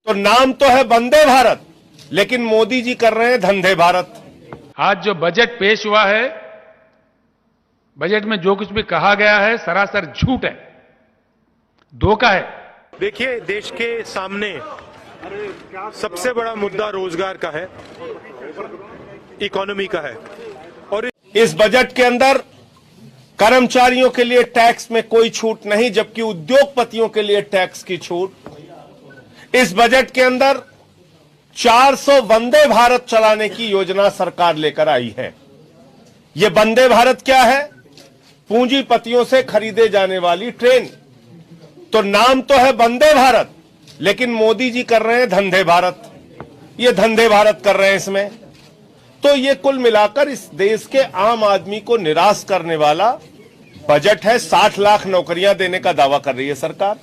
तो नाम तो है वंदे भारत, लेकिन मोदी जी कर रहे हैं धंधे भारत। आज जो बजट पेश हुआ है, बजट में जो कुछ भी कहा गया है सरासर झूठ है, धोखा है। देखिए, देश के सामने सबसे बड़ा मुद्दा रोजगार का है, इकोनॉमी का है। और इस बजट के अंदर कर्मचारियों के लिए टैक्स में कोई छूट नहीं, जबकि उद्योगपतियों के लिए टैक्स की छूट। इस बजट के अंदर 400 वंदे भारत चलाने की योजना सरकार लेकर आई है। यह वंदे भारत क्या है? पूंजीपतियों से खरीदे जाने वाली ट्रेन। तो नाम तो है वंदे भारत, लेकिन मोदी जी कर रहे हैं धंधे भारत। ये धंधे भारत कर रहे हैं इसमें। तो ये कुल मिलाकर इस देश के आम आदमी को निराश करने वाला बजट है। 60 लाख नौकरियां देने का दावा कर रही है सरकार।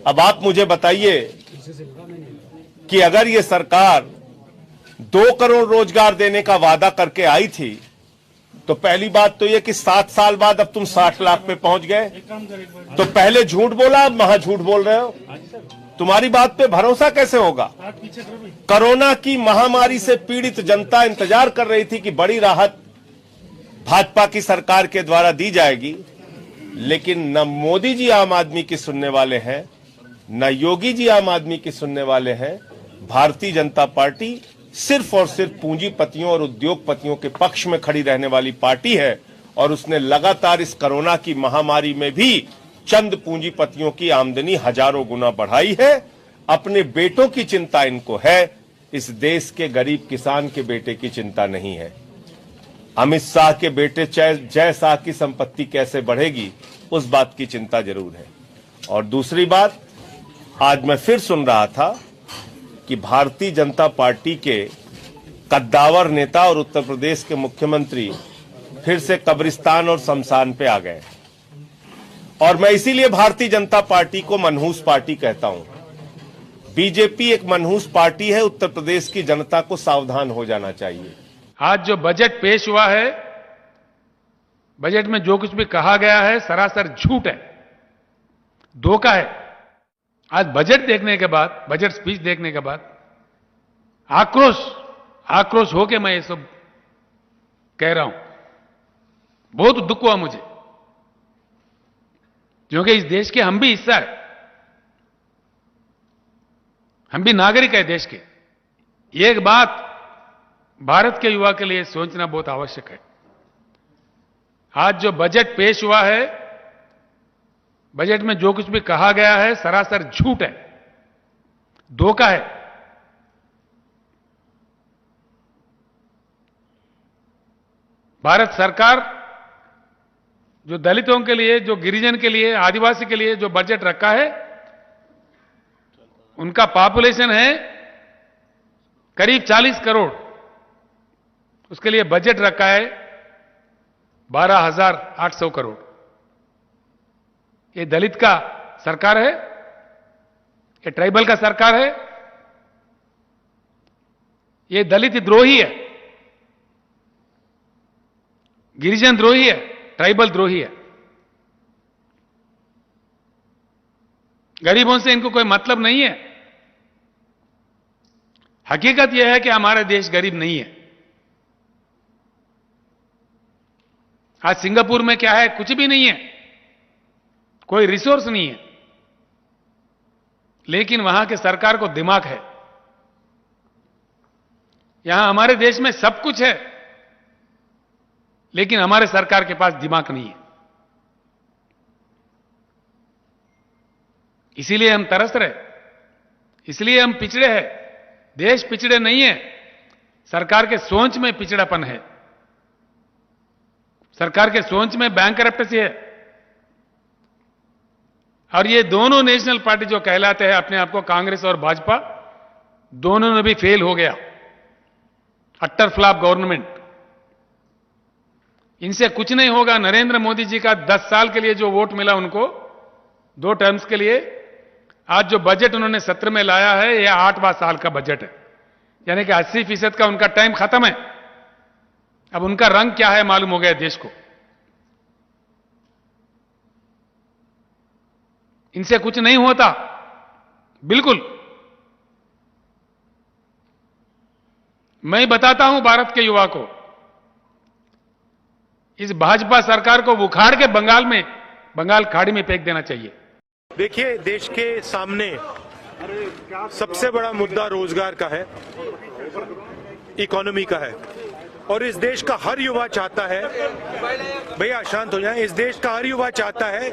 अब आप मुझे बताइए कि अगर ये सरकार 2 करोड़ रोजगार देने का वादा करके आई थी, तो पहली बात तो ये कि 7 साल बाद अब तुम 60 लाख पे पहुंच गए। तो पहले झूठ बोला, अब महा झूठ बोल रहे हो। तुम्हारी बात पे भरोसा कैसे होगा? कोरोना की महामारी से पीड़ित जनता इंतजार कर रही थी कि बड़ी राहत भाजपा की सरकार के द्वारा दी जाएगी, लेकिन न मोदी जी आम आदमी की सुनने वाले हैं, न योगी जी आम आदमी की सुनने वाले हैं। भारतीय जनता पार्टी सिर्फ और सिर्फ पूंजीपतियों और उद्योगपतियों के पक्ष में खड़ी रहने वाली पार्टी है, और उसने लगातार इस कोरोना की महामारी में भी चंद पूंजीपतियों की आमदनी हजारों गुना बढ़ाई है। अपने बेटों की चिंता इनको है, इस देश के गरीब किसान के बेटे की चिंता नहीं है। अमित शाह के बेटे जय शाह की संपत्ति कैसे बढ़ेगी, उस बात की चिंता जरूर है। और दूसरी बात, आज मैं फिर सुन रहा था कि भारतीय जनता पार्टी के कद्दावर नेता और उत्तर प्रदेश के मुख्यमंत्री फिर से कब्रिस्तान और शमशान पे आ गए। और मैं इसीलिए भारतीय जनता पार्टी को मनहूस पार्टी कहता हूं। बीजेपी एक मनहूस पार्टी है। उत्तर प्रदेश की जनता को सावधान हो जाना चाहिए। आज जो बजट पेश हुआ है, बजट में जो कुछ भी कहा गया है सरासर झूठ है, धोखा है। आज बजट देखने के बाद, बजट स्पीच देखने के बाद आक्रोश होके मैं ये सब कह रहा हूं। बहुत दुख हुआ मुझे, क्योंकि इस देश के हम भी हिस्सा है, हम भी नागरिक है देश के। एक बात भारत के युवा के लिए सोचना बहुत आवश्यक है। आज जो बजट पेश हुआ है, बजट में जो कुछ भी कहा गया है सरासर झूठ है, धोखा है। भारत सरकार जो दलितों के लिए, जो गिरिजन के लिए, आदिवासी के लिए जो बजट रखा है, उनका पॉपुलेशन है करीब 40 करोड़, उसके लिए बजट रखा है 12,800 करोड़। ये दलित का सरकार है? ये ट्राइबल का सरकार है? ये दलित द्रोही है, गिरिजन द्रोही है, ट्राइबल द्रोही है। गरीबों से इनको कोई मतलब नहीं है। हकीकत यह है कि हमारा देश गरीब नहीं है। आज सिंगापुर में क्या है? कुछ भी नहीं है, कोई रिसोर्स नहीं है, लेकिन वहां के सरकार को दिमाग है। यहां हमारे देश में सब कुछ है, लेकिन हमारे सरकार के पास दिमाग नहीं है। इसीलिए हम तरस रहे, इसलिए हम पिछड़े हैं। देश पिछड़े नहीं है, सरकार के सोच में पिछड़ापन है, सरकार के सोच में बैंकरप्सी है। और ये दोनों नेशनल पार्टी जो कहलाते हैं अपने आप को, कांग्रेस और भाजपा, दोनों ने भी फेल हो गया। Attar flop government. इनसे कुछ नहीं होगा। नरेंद्र मोदी जी का 10 साल के लिए जो वोट मिला उनको, 2 टर्म्स के लिए, आज जो बजट उन्होंने सत्र में लाया है, यह 8वां साल का बजट है, यानी कि 80% का उनका टाइम खत्म है। अब उनका रंग क्या है मालूम हो गया देश को। इनसे कुछ नहीं होता, बिल्कुल। मैं बताता हूं भारत के युवा को, इस भाजपा सरकार को उखाड़ के बंगाल खाड़ी में फेंक देना चाहिए। देखिए, देश के सामने सबसे बड़ा मुद्दा रोजगार का है, इकोनॉमी का है, और इस देश का हर युवा चाहता है, भैया शांत हो जाएं, इस देश का हर युवा चाहता है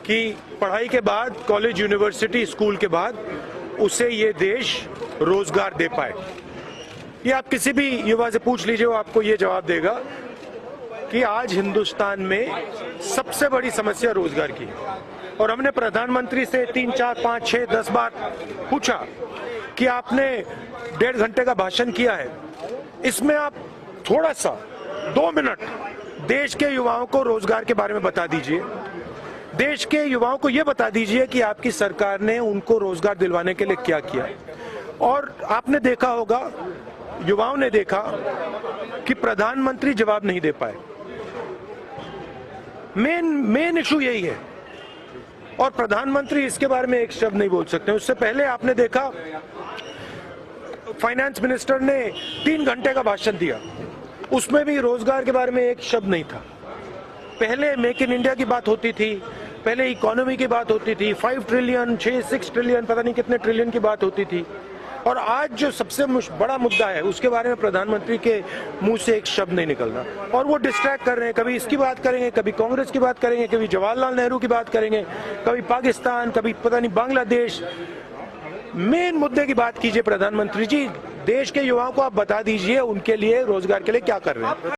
कि पढ़ाई के बाद, कॉलेज, यूनिवर्सिटी, स्कूल के बाद उसे ये देश रोजगार दे पाए। ये आप किसी भी युवा से पूछ लीजिए, वो आपको ये जवाब देगा कि आज हिंदुस्तान में सबसे बड़ी समस्या रोजगार की है। और हमने प्रधानमंत्री से 3, 4, 5, 6, 10 बार पूछा कि आपने 1.5 घंटे का भाषण किया है, इसमें आप थोड़ा सा 2 मिनट देश के युवाओं को रोजगार के बारे में बता दीजिए। देश के युवाओं को यह बता दीजिए कि आपकी सरकार ने उनको रोजगार दिलवाने के लिए क्या किया। और आपने देखा होगा, युवाओं ने देखा कि प्रधानमंत्री जवाब नहीं दे पाए। मेन इशू यही है, और प्रधानमंत्री इसके बारे में एक शब्द नहीं बोल सकते। उससे पहले आपने देखा फाइनेंस मिनिस्टर ने 3 घंटे का भाषण दिया, उसमें भी रोजगार के बारे में एक शब्द नहीं था। पहले मेक इन इंडिया की बात होती थी, पहले इकोनॉमी की बात होती थी, 5 ट्रिलियन, 6 ट्रिलियन, पता नहीं कितने ट्रिलियन की बात होती थी। और आज जो सबसे बड़ा मुद्दा है, उसके बारे में प्रधानमंत्री के मुंह से एक शब्द नहीं निकल रहा, और वो डिस्ट्रैक्ट कर रहे हैं। कभी इसकी बात करेंगे, कभी कांग्रेस की बात करेंगे, कभी जवाहरलाल नेहरू की बात करेंगे, कभी पाकिस्तान, कभी पता नहीं बांग्लादेश। मेन मुद्दे की बात कीजिए प्रधानमंत्री जी। देश के युवाओं को आप बता दीजिए उनके लिए रोजगार के लिए क्या कर रहे हैं।